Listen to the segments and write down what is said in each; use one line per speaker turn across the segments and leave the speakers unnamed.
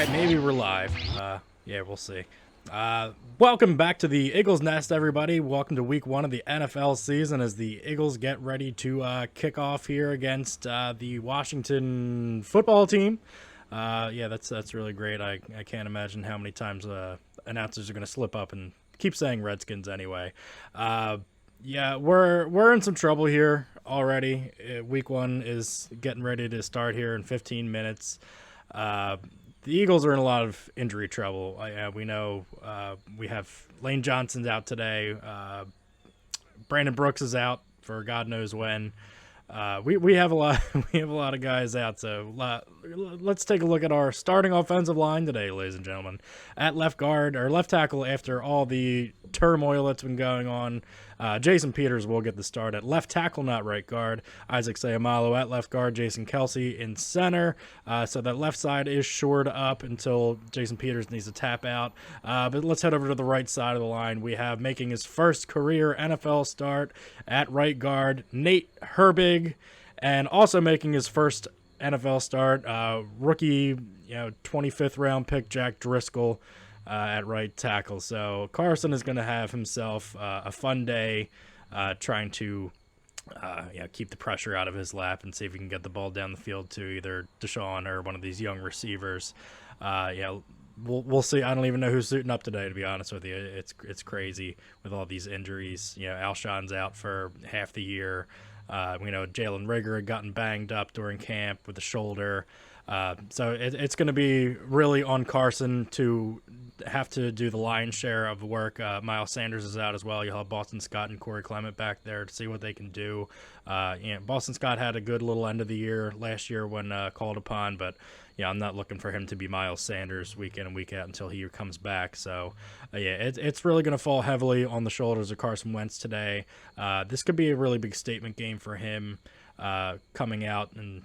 right, maybe we're live. Yeah, we'll see. Welcome back to the Eagles Nest, everybody. Welcome to week 1 of the NFL season as the Eagles get ready to kick off here against the Washington football team. Yeah, that's really great. I can't imagine how many times announcers are going to slip up and keep saying Redskins anyway. Yeah, we're in some trouble here already. Week 1 is getting ready to start here in 15 minutes. The Eagles are in a lot of injury trouble. We know we have Lane Johnson's out today. Brandon Brooks is out for God knows when. We have a lot we have a lot of guys out. So let's take a look at our starting offensive line today, ladies and gentlemen. At left guard or left tackle, after all the turmoil that's been going on, Jason Peters will get the start at left tackle, not right guard. Isaac Seumalo at left guard, Jason Kelsey in center. So that left side is shored up until Jason Peters needs to tap out. But let's head over to the right side of the line. We have making his first career NFL start at right guard, Nate Herbig, and also making his first NFL start, rookie, 25th round pick Jack Driscoll at right tackle. So Carson is going to have himself a fun day trying to keep the pressure out of his lap and see if he can get the ball down the field to either Deshaun or one of these young receivers. We'll see. I don't even know who's suiting up today, to be honest with you. It's crazy with all these injuries. Alshon's out for half the year. We know Jalen Rigger had gotten banged up during camp with the shoulder. So it's going to be really on Carson to have to do the lion's share of the work. Miles Sanders is out as well. You'll have Boston Scott and Corey Clement back there to see what they can do. Boston Scott had a good little end of the year last year when called upon, but I'm not looking for him to be Miles Sanders week in and week out until he comes back. So, it's really going to fall heavily on the shoulders of Carson Wentz today. This could be a really big statement game for him coming out and,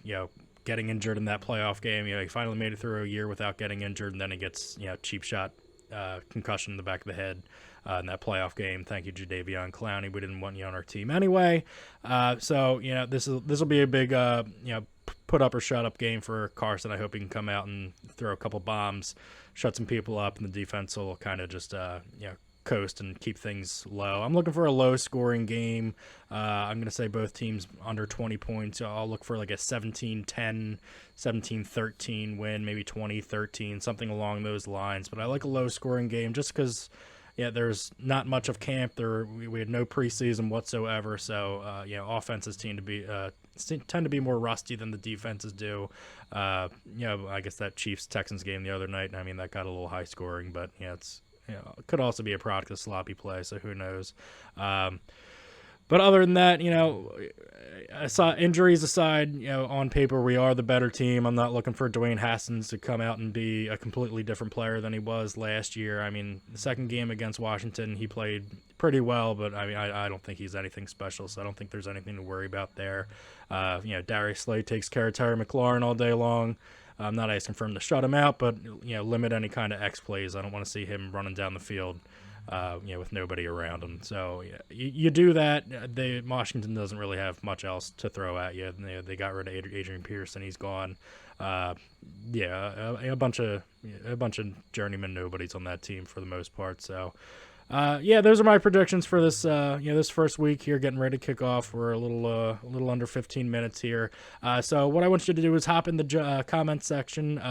getting injured in that playoff game. He finally made it through a year without getting injured, and then he gets, cheap shot concussion in the back of the head in that playoff game. Thank you, Jadeveon Clowney. We didn't want you on our team anyway. So, this will be a big, put up or shut up game for Carson. I hope he can come out and throw a couple bombs, shut some people up, and the defense will kind of just, coast and keep things low. I'm looking for a low scoring game. I'm going to say both teams under 20 points. I'll look for like a 17-10, 17-13 win, maybe 20-13, something along those lines. But I like a low scoring game just because, there's not much of camp. We had no preseason whatsoever. So, offenses tend to be more rusty than the defenses do. I guess that Chiefs-Texans game the other night, that got a little high scoring, but it could also be a product of sloppy play, so who knows. But other than that, I saw injuries aside, on paper we are the better team. I'm not looking for Dwayne Haskins to come out and be a completely different player than he was last year. The second game against Washington, he played pretty well, but I don't think he's anything special, so I don't think there's anything to worry about there. Darius Slay takes care of Terry McLaurin all day long. I'm not asking for him to shut him out, but limit any kind of X plays. I don't want to see him running down the field, with nobody around him. So you do that. Washington doesn't really have much else to throw at you. They got rid of Adrian Peterson. He's gone. A bunch of journeyman nobodies on that team for the most part. So. Those are my predictions for this, this first week here, getting ready to kick off. We're a little under 15 minutes here. So what I want you to do is hop in the comment section.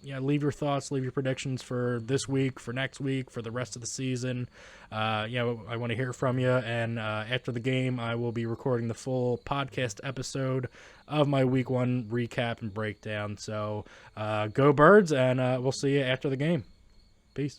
Leave your thoughts, leave your predictions for this week, for next week, for the rest of the season. I want to hear from you. And after the game, I will be recording the full podcast episode of my week 1 recap and breakdown. So go Birds, and we'll see you after the game. Peace.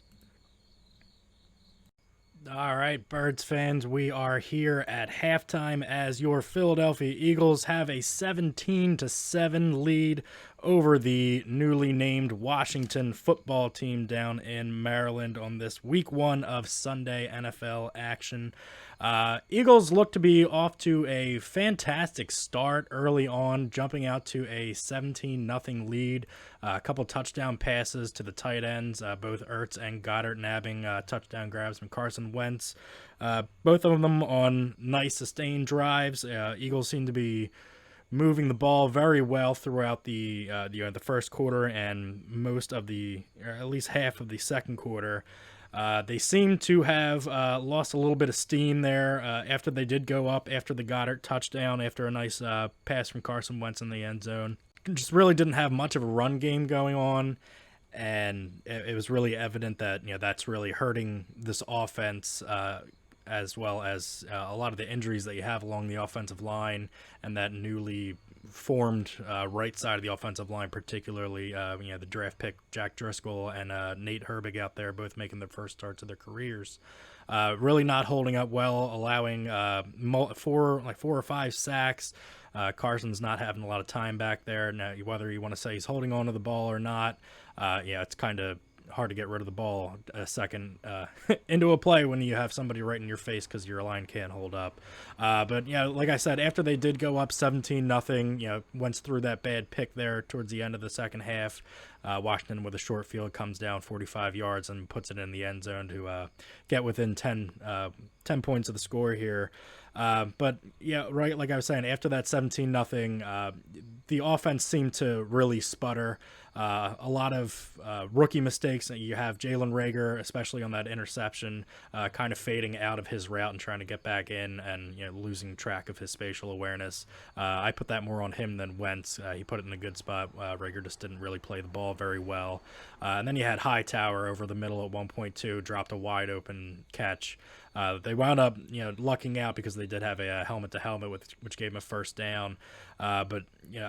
All right, Birds fans, we are here at halftime as your Philadelphia Eagles have a 17-7 lead over the newly named Washington football team down in Maryland on this week 1 of Sunday NFL action. Eagles look to be off to a fantastic start early on, jumping out to a 17-0 lead. A couple touchdown passes to the tight ends, both Ertz and Goddard nabbing touchdown grabs from Carson Wentz. Both of them on nice sustained drives. Eagles seem to be moving the ball very well throughout the the first quarter and most of or at least half of the second quarter. They seem to have lost a little bit of steam there after they did go up after the Goddard touchdown, after a nice pass from Carson Wentz in the end zone. Just really didn't have much of a run game going on, and it was really evident that that's really hurting this offense, as well as a lot of the injuries that you have along the offensive line and that newly formed right side of the offensive line, particularly the draft pick Jack Driscoll and Nate Herbig out there, both making their first starts of their careers. Really not holding up well, allowing four or five sacks. Carson's not having a lot of time back there. Now, whether you want to say he's holding on to the ball or not, it's kind of hard to get rid of the ball a second into a play when you have somebody right in your face because your line can't hold up. But like I said, after they did go up 17-0, Wentz threw that bad pick there towards the end of the second half. Washington with a short field comes down 45 yards and puts it in the end zone to get within 10 points of the score here. But right, like I was saying, after that 17-0, the offense seemed to really sputter. A lot of rookie mistakes. You have Jalen Reagor, especially on that interception, kind of fading out of his route and trying to get back in and losing track of his spatial awareness. I put that more on him than Wentz. He put it in a good spot. Reagor just didn't really play the ball very well. And then you had Hightower over the middle at 1.2, dropped a wide open catch. They wound up, lucking out because they did have a helmet-to-helmet, which gave him a first down. But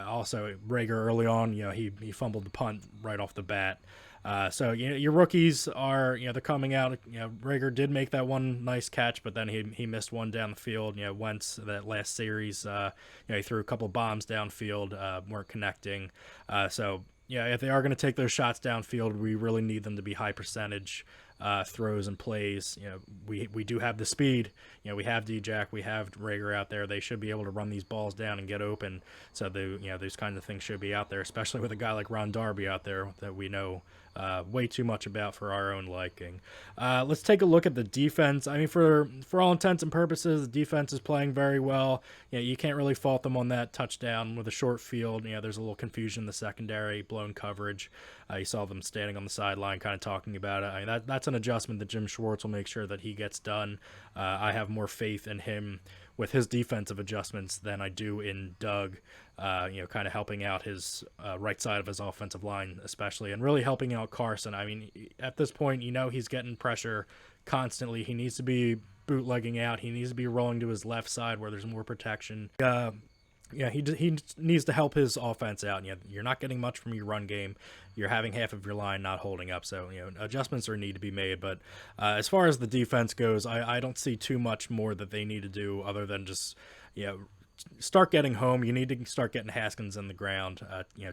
also Reagor early on, he fumbled the punt right off the bat. So your rookies are, they're coming out. Reagor did make that one nice catch, but then he missed one down the field. Wentz, that last series, he threw a couple bombs downfield, weren't connecting. So if they are going to take those shots downfield, we really need them to be high percentage throws and plays. We do have the speed. We have D-Jack, we have Reagor out there. They should be able to run these balls down and get open. So those kinds of things should be out there, especially with a guy like Ron Darby out there that we know way too much about for our own liking. Let's take a look at the defense. I mean, for all intents and purposes, the defense is playing very well. You can't really fault them on that touchdown with a short field. There's a little confusion in the secondary, blown coverage. You saw them standing on the sideline kind of talking about it. I mean, that's an adjustment that Jim Schwartz will make sure that he gets done. I have more faith in him with his defensive adjustments than I do in Doug, kind of helping out his right side of his offensive line especially, and really helping out Carson. I mean, at this point, he's getting pressure constantly. He needs to be bootlegging out. He needs to be rolling to his left side where there's more protection. He needs to help his offense out. You're not getting much from your run game. You're having half of your line not holding up. So, adjustments need to be made. But as far as the defense goes, I don't see too much more that they need to do other than just, start getting home. You need to start getting Haskins in the ground.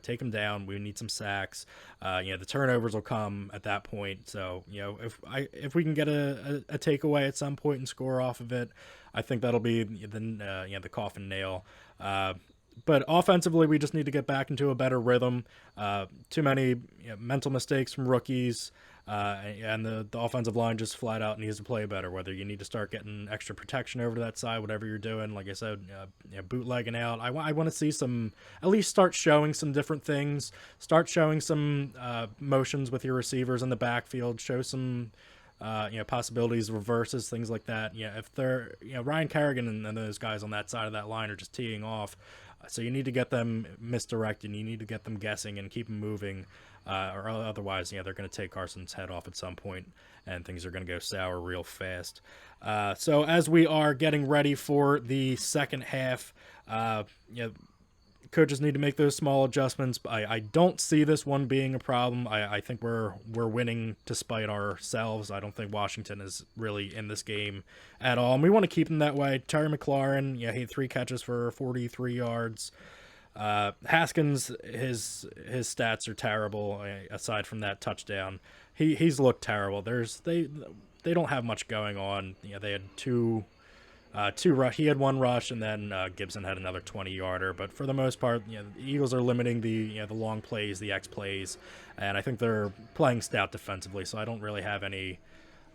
Take him down. We need some sacks. The turnovers will come at that point. So, if we can get a takeaway at some point and score off of it, I think that'll be the coffin nail. But offensively, we just need to get back into a better rhythm. Too many mental mistakes from rookies, and the offensive line just flat out needs to play better. Whether you need to start getting extra protection over to that side, whatever you're doing, like I said, bootlegging out. I want to see at least start showing some different things. Start showing some motions with your receivers in the backfield. Show some possibilities, reverses, things like that. If they're, Ryan Kerrigan and those guys on that side of that line are just teeing off. So you need to get them misdirected. You need to get them guessing and keep them moving, or otherwise, they're going to take Carson's head off at some point, and things are going to go sour real fast. So as we are getting ready for the second half, coaches need to make those small adjustments. I don't see this one being a problem. I think we're winning despite ourselves. I don't think Washington is really in this game at all, and we want to keep them that way. Terry McLaurin, he had 3 catches for 43 yards. Haskins, his stats are terrible. Aside from that touchdown, he's looked terrible. They don't have much going on. They had two rush. He had 1 rush, and then Gibson had another 20-yarder. But for the most part, the Eagles are limiting the long plays, the X plays, and I think they're playing stout defensively. So I don't really have any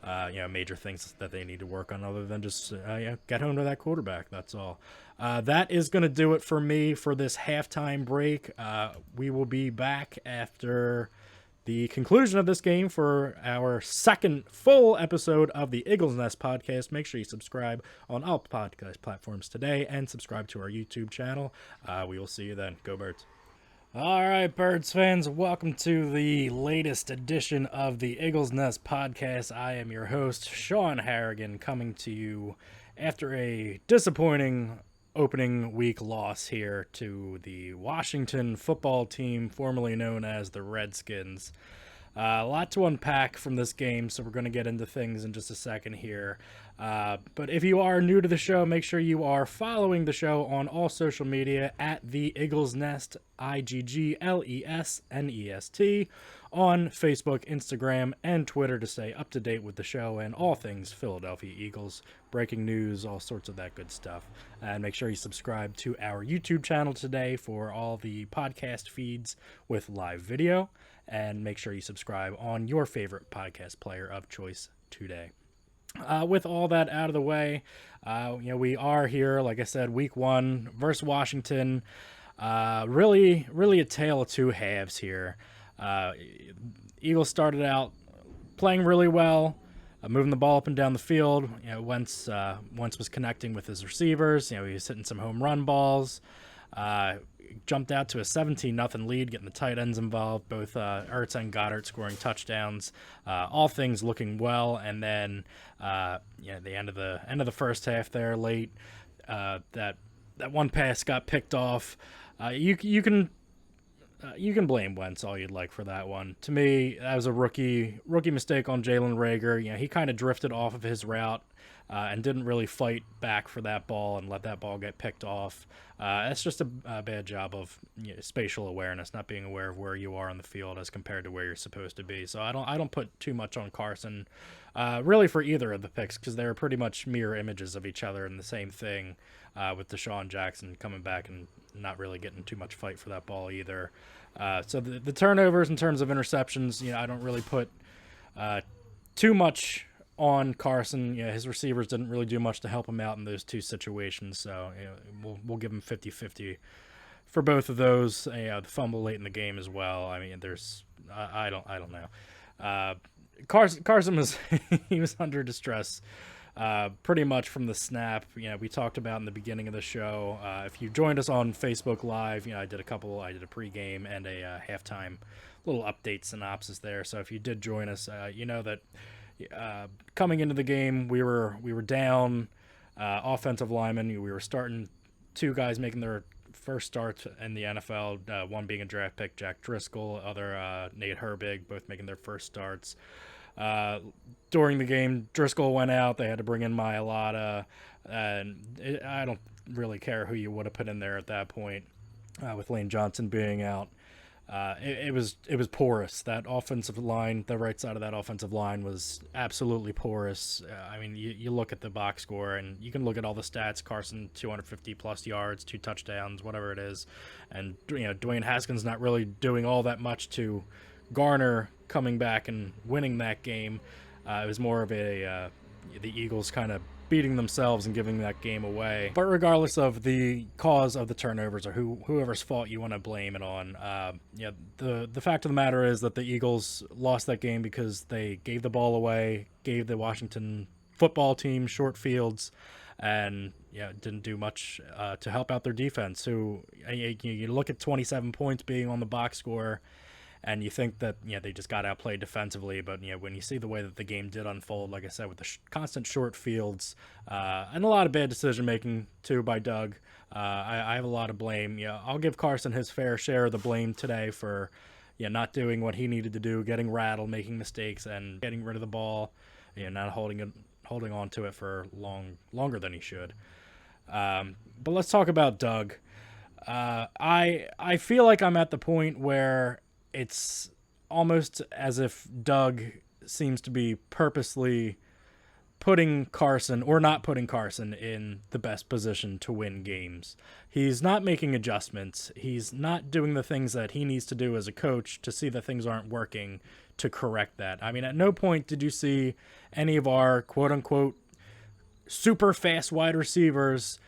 major things that they need to work on other than just get home to that quarterback. That's all. That is going to do it for me for this halftime break. We will be back after the conclusion of this game for our second full episode of the Eagles Nest podcast. Make sure you subscribe on all podcast platforms today and subscribe to our YouTube channel. We will see you then. Go Birds. All right, Birds fans, welcome to the latest edition of the Eagles Nest podcast. I am your host, Sean Harrigan, coming to you after a disappointing opening week loss here to the Washington football team, formerly known as the Redskins. A lot to unpack from this game, so we're going to get into things in just a second here. But if you are new to the show, make sure you are following the show on all social media at the Iggles Nest, IGGLESNEST, on Facebook, Instagram, and Twitter to stay up to date with the show and all things Philadelphia Eagles, breaking news, all sorts of that good stuff. And make sure you subscribe to our YouTube channel today for all the podcast feeds with live video. And make sure you subscribe on your favorite podcast player of choice today. With all that out of the way, we are here, like I said, week 1 versus Washington. Really a tale of two halves here. Eagles started out playing really well, moving the ball up and down the field. Wentz was connecting with his receivers. He was hitting some home run balls. Jumped out to a 17-0 lead, getting the tight ends involved, both Ertz and Goddard scoring touchdowns. All things looking well, and then the end of the first half there, late, that one pass got picked off. You can blame Wentz all you'd like for that one. To me, that was a rookie mistake on Jalen Reagor. He kind of drifted off of his route and didn't really fight back for that ball and let that ball get picked off. That's just a bad job of spatial awareness, not being aware of where you are on the field as compared to where you're supposed to be. So I don't put too much on Carson, really, for either of the picks, because they're pretty much mirror images of each other, and the same thing with Deshaun Jackson coming back and not really getting too much fight for that ball either. So the turnovers in terms of interceptions, I don't really put too much on Carson. His receivers didn't really do much to help him out in those two situations, so we'll give him 50-50 for both of those. The fumble late in the game as well. I mean, I don't know. Carson was he was under distress pretty much from the snap. We talked about in the beginning of the show. If you joined us on Facebook Live, I did a pregame and a halftime little update synopsis there. So if you did join us, you know that coming into the game, we were down offensive linemen. We were starting 2 guys making their first starts in the NFL, one being a draft pick, Jack Driscoll, other Nate Herbig, both making their first starts. During the game, Driscoll went out. They had to bring in Mailata, and I don't really care who you would have put in there at that point, with Lane Johnson being out. It was porous. That offensive line, the right side of that offensive line, was absolutely porous. I mean, you look at the box score and you can look at all the stats. Carson, 250 plus yards, 2 touchdowns, whatever it is, and Dwayne Haskins not really doing all that much to garner coming back and winning that game. It was more of the Eagles kind of beating themselves and giving that game away. But regardless of the cause of the turnovers or whoever's fault you want to blame it on, the fact of the matter is that the Eagles lost that game because they gave the ball away, gave the Washington football team short fields, and didn't do much to help out their defense. Who you look at 27 points being on the box score, and you think that they just got outplayed defensively, but when you see the way that the game did unfold, like I said, with the constant short fields and a lot of bad decision making too by Doug, I have a lot of blame. I'll give Carson his fair share of the blame today for not doing what he needed to do, getting rattled, making mistakes, and getting rid of the ball, not holding on to it for longer than he should. But let's talk about Doug. I feel like I'm at the point where it's almost as if Doug seems to be purposely putting Carson or not putting Carson in the best position to win games. He's not making adjustments. He's not doing the things that he needs to do as a coach to see that things aren't working to correct that. I mean, at no point did you see any of our quote unquote super fast wide receivers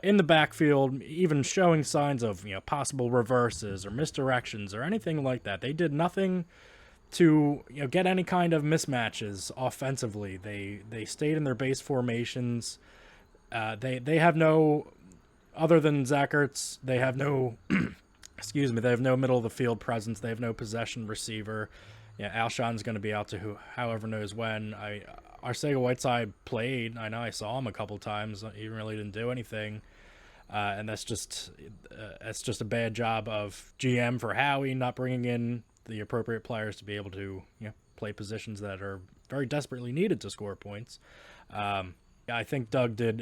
in the backfield even showing signs of possible reverses or misdirections or anything like that. They did nothing to get any kind of mismatches offensively. They stayed in their base formations. They have no, other than Zach Ertz, they have no excuse me, they have no middle of the field presence. They have no possession receiver. Alshon's going to be out to however knows when. Arcega-Whiteside played. I know I saw him a couple times. He really didn't do anything. And that's just a bad job of GM for Howie, not bringing in the appropriate players to be able to play positions that are very desperately needed to score points. I think Doug did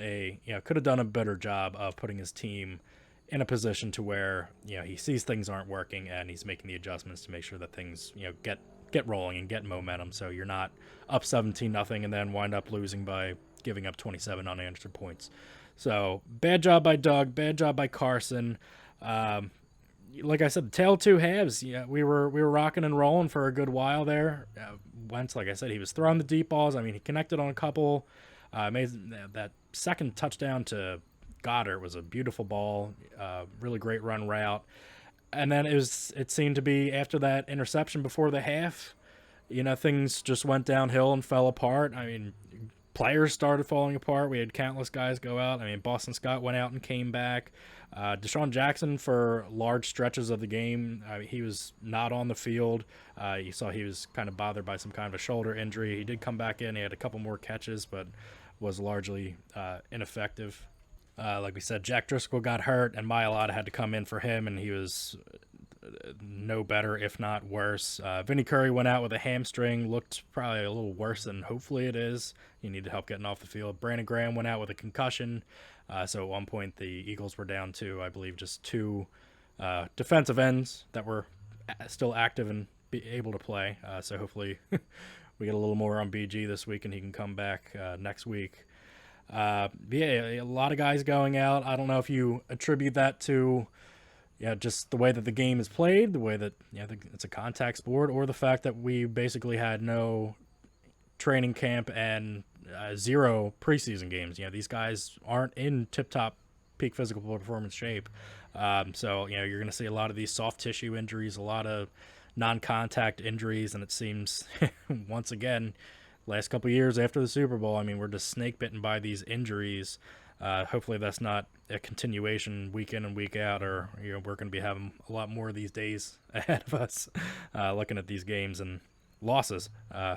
could have done a better job of putting his team in a position to where he sees things aren't working and he's making the adjustments to make sure that things get rolling and get momentum, so you're not up 17-0 and then wind up losing by giving up 27 unanswered points. So bad job by Doug, bad job by Carson. Like I said, the tail of two halves. We were rocking and rolling for a good while there. Wentz, like I said, he was throwing the deep balls. I mean, he connected on a couple. Made that second touchdown to Goddard was a beautiful ball, really great run route. And then it seemed to be after that interception before the half, things just went downhill and fell apart. I mean, players started falling apart. We had countless guys go out. I mean, Boston Scott went out and came back. Deshaun Jackson, for large stretches of the game, he was not on the field. You saw he was kind of bothered by some kind of a shoulder injury. He did come back in. He had a couple more catches, but was largely ineffective. Like we said, Jack Driscoll got hurt, and Mailata had to come in for him, and he was no better, if not worse. Vinny Curry went out with a hamstring, looked probably a little worse than hopefully it is. He needed help getting off the field. Brandon Graham went out with a concussion. So at one point, the Eagles were down to, I believe, just two defensive ends that were still active and be able to play. So hopefully we get a little more on BG this week, and he can come back next week. A lot of guys going out. I don't know if you attribute that to just the way that the game is played, the way that it's a contact sport, or the fact that we basically had no training camp and 0 preseason games. These guys aren't in tip-top peak physical performance shape. So you're going to see a lot of these soft tissue injuries, a lot of non-contact injuries, and it seems once again, last couple of years after the Super Bowl, I mean, we're just snake bitten by these injuries. Hopefully that's not a continuation week in and week out, or we're going to be having a lot more of these days ahead of us looking at these games and losses.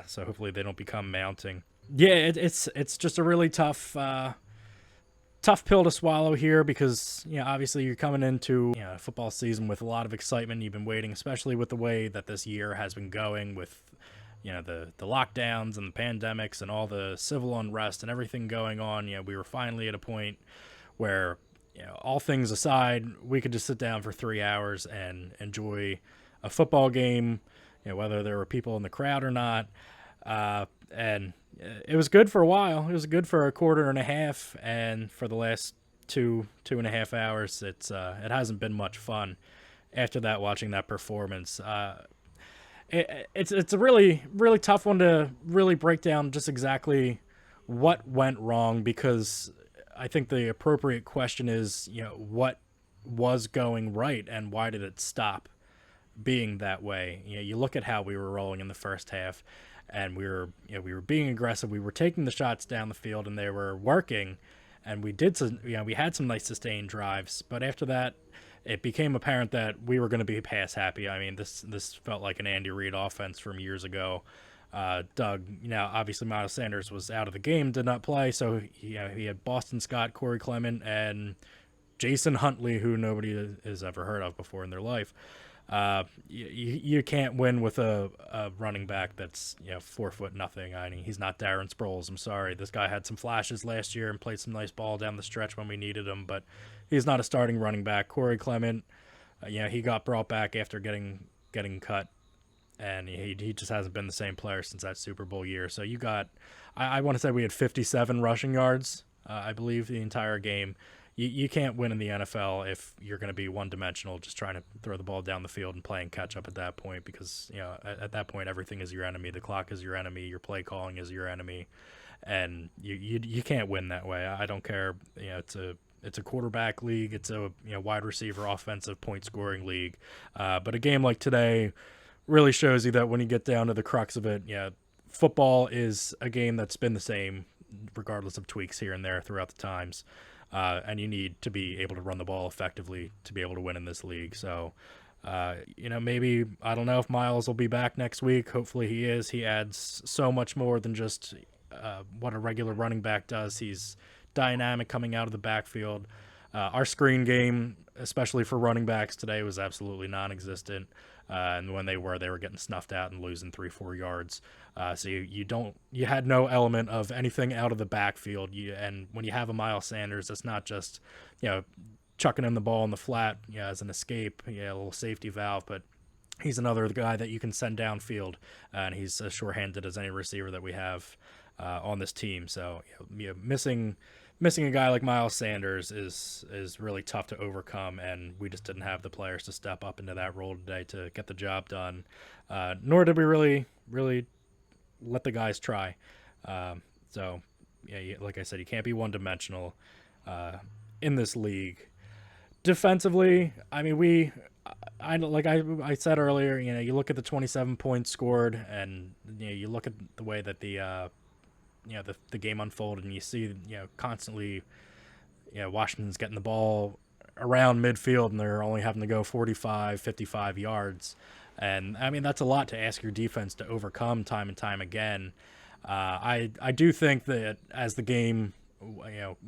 So hopefully they don't become mounting. Yeah, it's just a really tough pill to swallow here, because obviously you're coming into football season with a lot of excitement. You've been waiting, especially with the way that this year has been going with the lockdowns and the pandemics and all the civil unrest and everything going on. We were finally at a point where, all things aside, we could just sit down for 3 hours and enjoy a football game, whether there were people in the crowd or not. And it was good for a while. It was good for a quarter and a half, and for the last two and a half hours, it hasn't been much fun after that, watching that performance. It's a really, really tough one to really break down just exactly what went wrong, because I think the appropriate question is, what was going right and why did it stop being that way? You look at how we were rolling in the first half, and we were being aggressive. We were taking the shots down the field, and they were working, and we had some nice sustained drives. But after that, it became apparent that we were going to be pass happy. I mean, this felt like an Andy Reid offense from years ago. Doug, obviously Miles Sanders was out of the game, did not play, so he had Boston Scott, Corey Clement, and Jason Huntley, who nobody has ever heard of before in their life. You can't win with a running back that's 4'0". I mean, he's not Darren Sproles. I'm sorry. This guy had some flashes last year and played some nice ball down the stretch when we needed him, but he's not a starting running back. Corey Clement, he got brought back after getting cut and he just hasn't been the same player since that Super Bowl year. So you got, I want to say we had 57 rushing yards, I believe, the entire game. You can't win in the NFL if you're going to be one-dimensional, just trying to throw the ball down the field and playing catch-up at that point, because at that point everything is your enemy. The clock is your enemy. Your play calling is your enemy, and you can't win that way. I don't care. It's a quarterback league. It's a wide receiver offensive point scoring league. But a game like today really shows you that when you get down to the crux of it, football is a game that's been the same regardless of tweaks here and there throughout the times. And you need to be able to run the ball effectively to be able to win in this league. So, maybe, I don't know if Miles will be back next week. Hopefully he is. He adds so much more than just what a regular running back does. He's dynamic coming out of the backfield. Our screen game, especially for running backs today, was absolutely non-existent. And when they were getting snuffed out and losing 3-4 yards. So you had no element of anything out of the backfield. And when you have a Miles Sanders, it's not just, chucking him the ball in the flat, as an escape, a little safety valve, but he's another guy that you can send downfield, and he's as sure-handed as any receiver that we have on this team. So missing a guy like Miles Sanders is really tough to overcome, and we just didn't have the players to step up into that role today to get the job done. Nor did we really let the guys try. So like I said, you can't be one-dimensional in this league. Defensively, I mean, I said earlier, you look at the 27 points scored, and you look at the way that the game unfolded, and you see, constantly, Washington's getting the ball around midfield, and they're only having to go 45, 55 yards. And, I mean, that's a lot to ask your defense to overcome time and time again. I do think that as the game,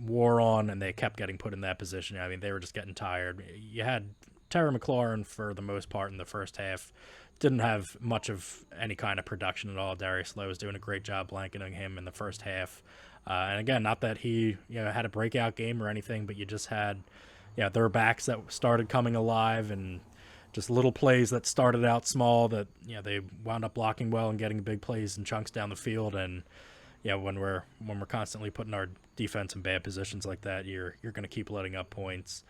wore on and they kept getting put in that position, I mean, they were just getting tired. You had Terry McLaurin for the most part in the first half. Didn't have much of any kind of production at all. Darius Lowe was doing a great job blanketing him in the first half. And again, not that he had a breakout game or anything, but you just had their backs that started coming alive, and just little plays that started out small that they wound up blocking well and getting big plays and chunks down the field. And when we're constantly putting our defense in bad positions like that, you're going to keep letting up points.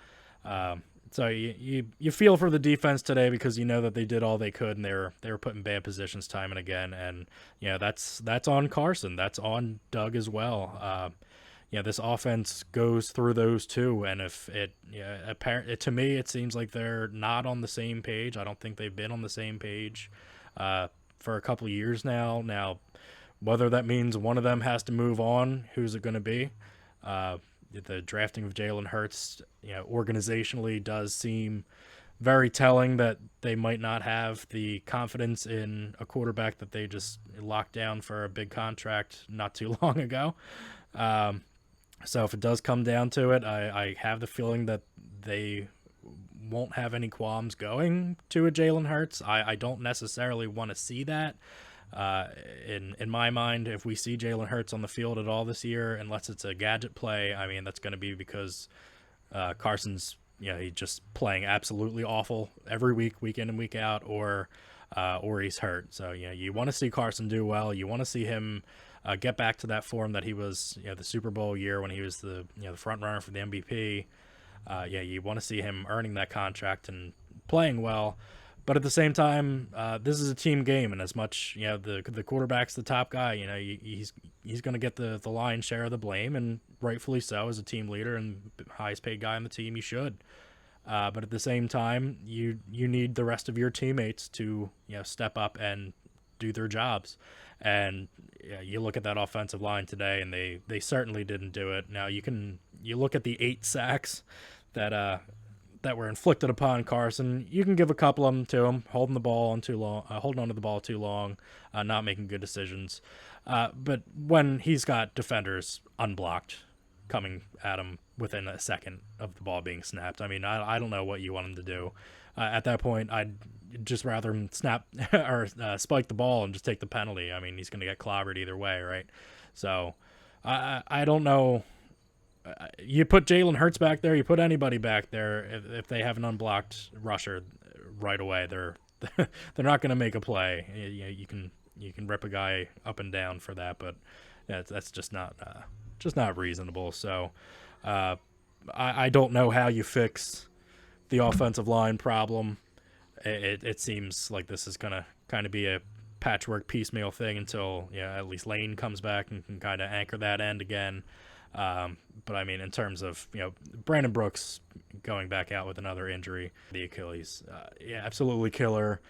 So you feel for the defense today, because that they did all they could, and they were put in bad positions time and again. And that's on Carson. That's on Doug as well. This offense goes through those too, and if to me it seems like they're not on the same page. I don't think they've been on the same page for a couple of years now. Now, whether that means one of them has to move on, who's it going to be? The drafting of Jalen Hurts, organizationally does seem very telling that they might not have the confidence in a quarterback that they just locked down for a big contract not too long ago. So if it does come down to it, I have the feeling that they won't have any qualms going to a Jalen Hurts. I don't necessarily want to see that. In my mind, if we see Jalen Hurts on the field at all this year, unless it's a gadget play, I mean, that's going to be because Carson's he's just playing absolutely awful every week, week in and week out, or he's hurt. So you want to see Carson do well. You want to see him get back to that form that he was the Super Bowl year when he was the the front runner for the MVP. You want to see him earning that contract and playing well. But at the same time, this is a team game, and as much the quarterback's the top guy, he's going to get the lion's share of the blame, and rightfully so. As a team leader and highest paid guy on the team, you should. But at the same time, you need the rest of your teammates to step up and do their jobs. And you look at that offensive line today, and they certainly didn't do it. Now you look at the 8 sacks that were inflicted upon Carson. You can give a couple of them to him, holding on to the ball too long, not making good decisions. But when he's got defenders unblocked coming at him within a second of the ball being snapped, I mean, I don't know what you want him to do. At that point, I'd just rather him snap or spike the ball and just take the penalty. I mean, he's going to get clobbered either way, right? So I don't know. You put Jalen Hurts back there, you put anybody back there, if they have an unblocked rusher right away, they're they're not going to make a play. You can rip a guy up and down for that, but that's just not reasonable. So I don't know how you fix the offensive line problem. It seems like this is going to kind of be a patchwork piecemeal thing until at least Lane comes back and can kind of anchor that end again. But I mean, in terms of Brandon Brooks going back out with another injury, the Achilles, absolutely killer.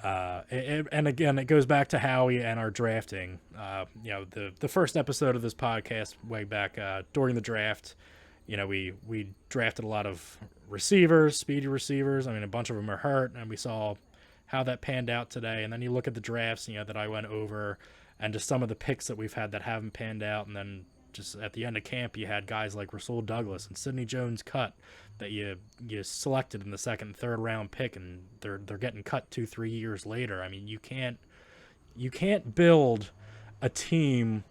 And again, it goes back to Howie and our drafting. The first episode of this podcast way back during the draft, we drafted a lot of receivers, speedy receivers. I mean, a bunch of them are hurt, and we saw how that panned out today. And then you look at the drafts, that I went over, and just some of the picks that we've had that haven't panned out. And then just at the end of camp, you had guys like Rasul Douglas and Sidney Jones-Cut that you selected in the second and third round pick, and they're getting cut 2-3 years later. I mean, you can't build a team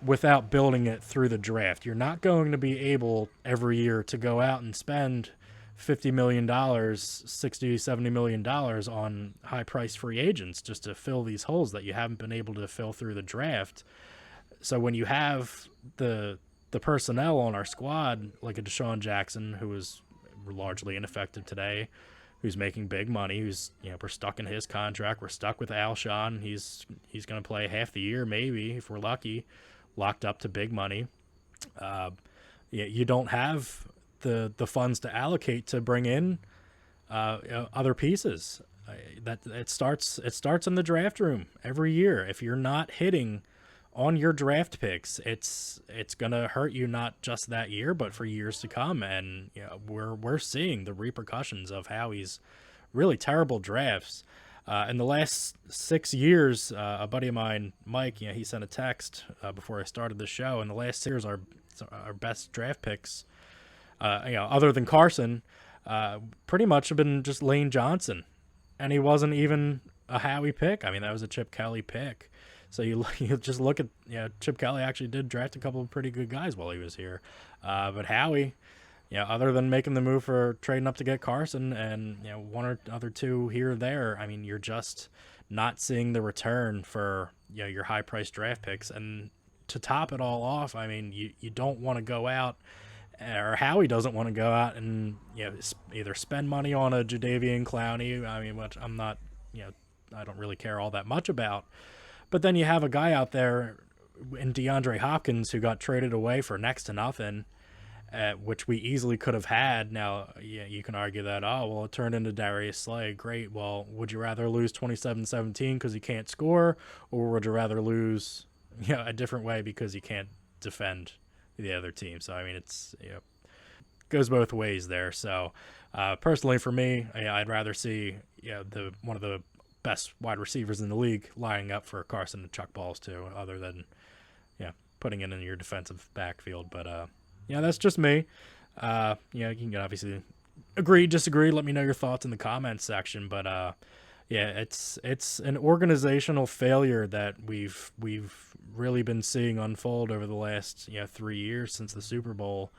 without building it through the draft. You're not going to be able every year to go out and spend $50 million, $60, $70 million on high-priced free agents just to fill these holes that you haven't been able to fill through the draft. So when you have the personnel on our squad, like a Deshaun Jackson, who was largely ineffective today, who's making big money, who's we're stuck in his contract, we're stuck with Alshon. He's going to play half the year, maybe if we're lucky, locked up to big money. You don't have the funds to allocate to bring in other pieces. That it starts in the draft room every year. If you're not hitting on your draft picks, it's gonna hurt you not just that year, but for years to come. And we're seeing the repercussions of Howie's really terrible drafts. In the last 6 years, a buddy of mine, Mike, he sent a text before I started the show. In the last 6 years, our best draft picks, other than Carson, pretty much have been just Lane Johnson, and he wasn't even a Howie pick. I mean, that was a Chip Kelly pick. So you just look at Chip Kelly actually did draft a couple of pretty good guys while he was here, but Howie, other than making the move for trading up to get Carson and one or other two here or there, I mean, you're just not seeing the return for your high priced draft picks. And to top it all off, I mean, you don't want to go out, or Howie doesn't want to go out and either spend money on a Jadeveon Clowney, I mean, which I'm not I don't really care all that much about. But then you have a guy out there in DeAndre Hopkins who got traded away for next to nothing, which we easily could have had. Now, you can argue that, it turned into Darius Slay. Great. Well, would you rather lose 27-17 because he can't score, or would you rather lose a different way because he can't defend the other team? So, I mean, it's goes both ways there. So, personally for me, I'd rather see one of the best wide receivers in the league lining up for Carson to chuck balls to, other than putting it in your defensive backfield. But that's just me. You can obviously agree, disagree, let me know your thoughts in the comments section. But it's an organizational failure that we've really been seeing unfold over the last 3 years since the Super Bowl.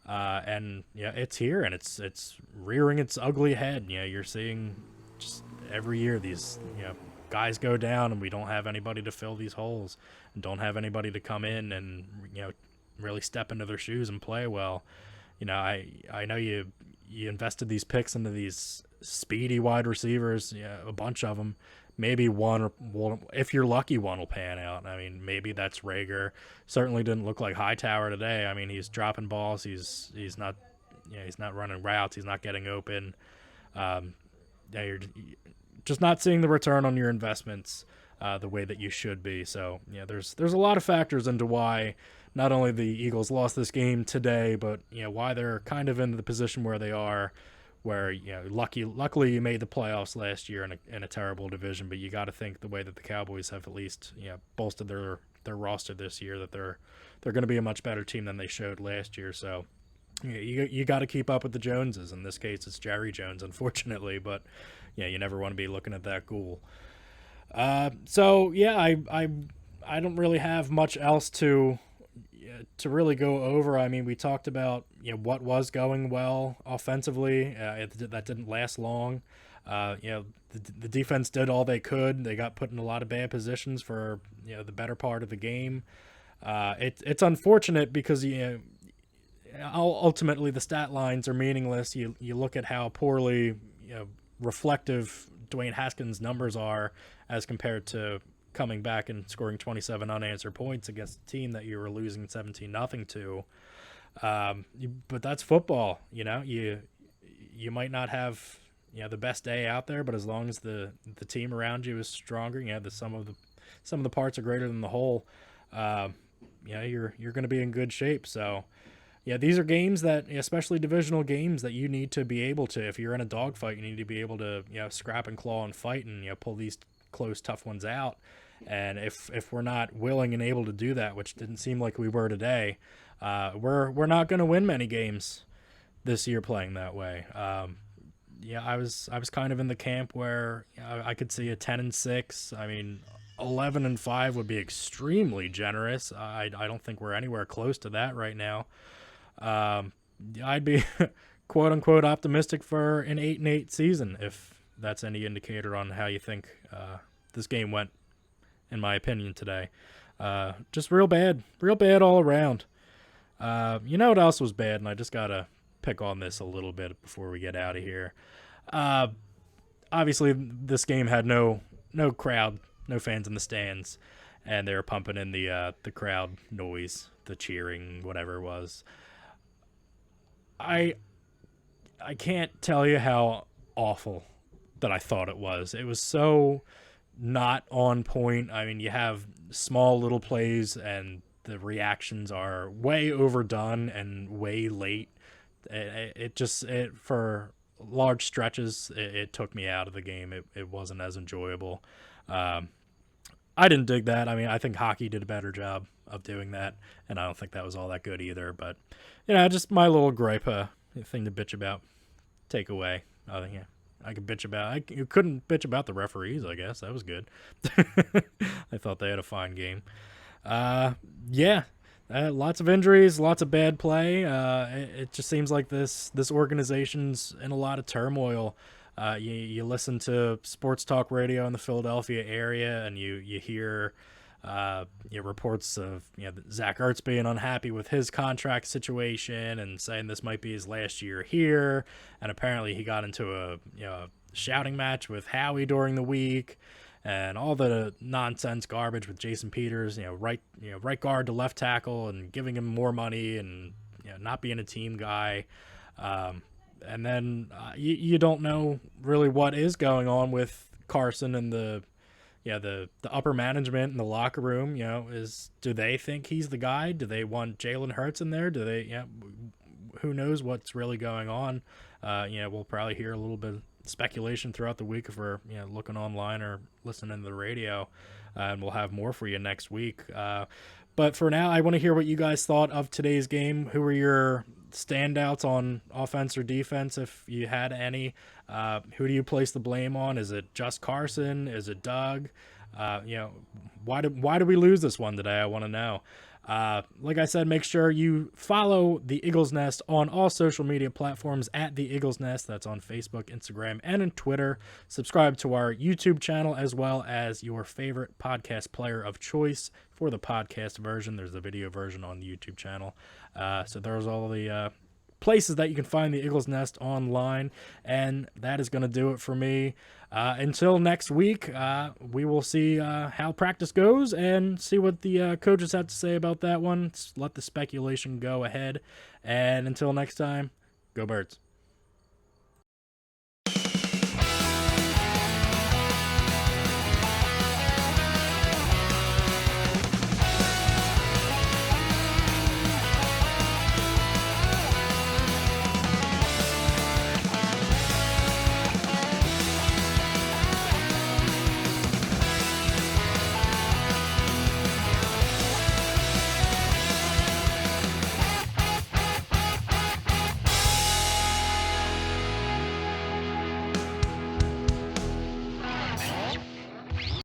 And it's here, and it's rearing its ugly head. You're seeing just every year these guys go down, and we don't have anybody to fill these holes, and don't have anybody to come in and really step into their shoes and play well. I know you invested these picks into these speedy wide receivers, a bunch of them. Maybe one, if you're lucky, one will pan out. I mean, maybe that's Rager. Certainly didn't look like Hightower today. I mean, he's dropping balls. He's not running routes. He's not getting open. You're just not seeing the return on your investments the way that you should be. So there's a lot of factors into why not only the Eagles lost this game today, but why they're kind of in the position where they are, where luckily you made the playoffs last year in a terrible division, but you got to think the way that the Cowboys have at least bolstered their roster this year, that they're going to be a much better team than they showed last year. So you got to keep up with the Joneses. In this case, it's Jerry Jones, unfortunately, but you never want to be looking at that ghoul. I don't really have much else to really go over. I mean, we talked about what was going well offensively. That didn't last long. the defense did all they could. They got put in a lot of bad positions for the better part of the game. It's unfortunate because ultimately the stat lines are meaningless. You look at how poorly reflective Dwayne Haskins' numbers are as compared to coming back and scoring 27 unanswered points against a team that you were losing 17-0 to. But that's football. You might not have the best day out there, but as long as the team around you is stronger, the some of the parts are greater than the whole. You're going to be in good shape. So these are games that, especially divisional games, that you need to be able to, if you're in a dogfight, you need to be able to scrap and claw and fight and pull these close, tough ones out. And if we're not willing and able to do that, which didn't seem like we were today, we're not going to win many games this year playing that way. I was kind of in the camp where I could see a 10-6. I mean, 11-5 would be extremely generous. I don't think we're anywhere close to that right now. I'd be quote unquote optimistic for an 8-8 season, if that's any indicator on how you think this game went, in my opinion, today. Just real bad all around. You know what else was bad, and I just gotta pick on this a little bit before we get out of here. Obviously this game had no crowd, no fans in the stands, and they were pumping in the crowd noise, the cheering, whatever it was. I can't tell you how awful that I thought it was. It was so not on point. I mean, you have small little plays and the reactions are way overdone and way late. It for large stretches, it took me out of the game. It wasn't as enjoyable. I didn't dig that. I mean, I think hockey did a better job of doing that, and I don't think that was all that good either. But, just my little gripe, thing to bitch about, take away. I could bitch about. You couldn't bitch about the referees, I guess. That was good. I thought they had a fine game. Lots of injuries, lots of bad play. It just seems like this organization's in a lot of turmoil. You listen to sports talk radio in the Philadelphia area, and you hear reports of Zach Ertz being unhappy with his contract situation and saying this might be his last year here. And apparently he got into a shouting match with Howie during the week, and all the nonsense garbage with Jason Peters, right guard to left tackle, and giving him more money, and not being a team guy. And then you don't know really what is going on with Carson and the upper management in the locker room. Do they think he's the guy? Do they want Jalen Hurts in there? Do they? Who knows what's really going on? We'll probably hear a little bit of speculation throughout the week if we're looking online or listening to the radio, and we'll have more for you next week. But for now, I want to hear what you guys thought of today's game. Who were your standouts on offense or defense, if you had any? Who do you place the blame on? Is it just Carson? Is it Doug? Why did we lose this one today? I want to know. Like I said, make sure you follow the Eagles Nest on all social media platforms at the Eagles Nest. That's on Facebook, Instagram, and on Twitter. Subscribe to our YouTube channel as well as your favorite podcast player of choice for the podcast version. There's a video version on the YouTube channel. So there's all the places that you can find the Eagles Nest online, and that is going to do it for me. Until next week, we will see how practice goes and see what the coaches have to say about that one. Let the speculation go ahead, and until next time, go Birds.